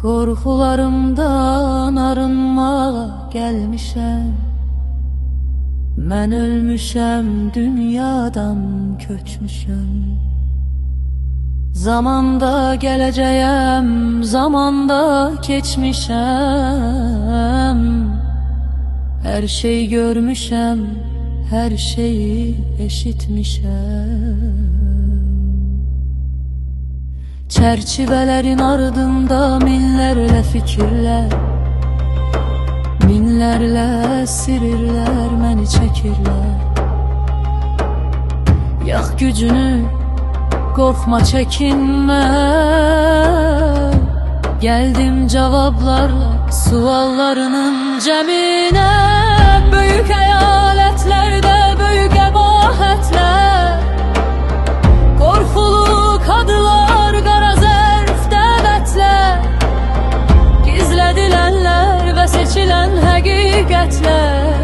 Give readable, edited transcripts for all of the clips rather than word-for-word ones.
Korkularımdan arınmağa gelmişəm. Mən ölmüşəm, dünyadan köçmüşəm. Zamanda gələcəyəm, zamanda keçmişəm. Hər şey görmüşəm, hər şeyi eşitmişəm. Çərçivələrin ardında minlərlə fikirlər, minlərlə əsirlər, məni çəkirlər. Yax gücünü, qorxma, çəkinmə. Gəldim cavablarla suallarının cəminə. Böyük əyalətlərdə böyük əbahətlər, qorxulu qadınlar, qara zərf dəvətlər, gizlədilənlər və seçilən həqiqətlər,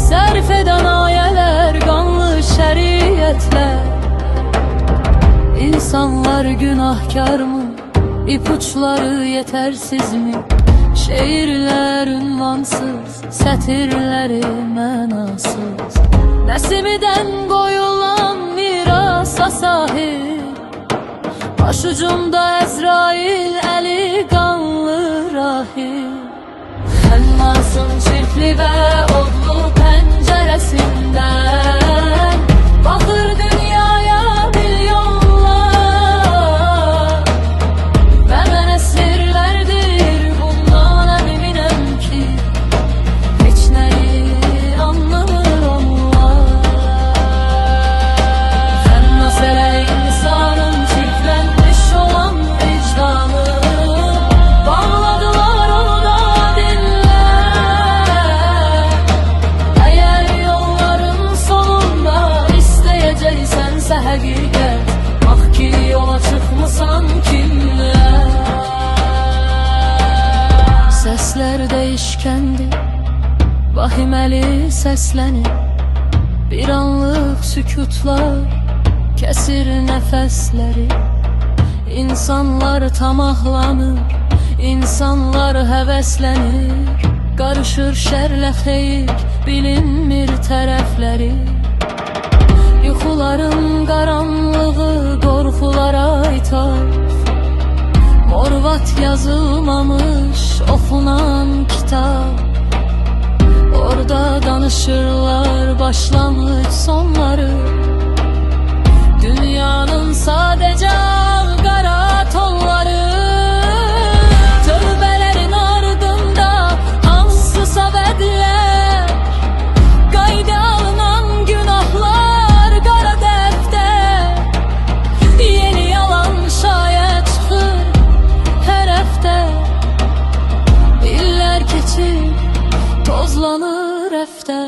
sərf edən ayələr, qanlı şəriətlər. İnsanlar günahkarmı, ipuçları yetərsizmi? Şeirlər ünvansız, sətirləri mənasız. Nəsimidən qoyulan mirasa sahib, başucumda Əzrail, əli qanlı rahib. Xənnasın çirkli və odlu pəncərəsindən baxır dünyaya milyonlar. Və mən əsirlərdir, bundan əminəm ki, heç nəyi anlamır onlar. Xənnas elə insanın çirklənmiş olan vicdanı, bağladılar onu da dinlər. Əgər yolların sonunda istəyəcəksənsə həqiqət, bax ki yola çıxmısan kimlər. Səslər dəyişkəndir, vahiməli səslənir. Bir anlıq sükutlar kəsir nəfəsləri. İnsanlar tamahlanır, insanlar həvəslənir. Qarışır şərlə xeyir, bilinmir tərəfləri. Yuxuların qaranlığı qorxulara ithaf, Morvat yazılmamış oxunan kitab. Orada danışırlar başlanğıc sonları, dünyanın sadəcə qara tolları. Tövbələrin ardında hansısa vədlər, qayda alınan günahlar, qara dəftər. Yeni yalan şayət çıxır hər həftə. İllər keçir, tozlanır həftə.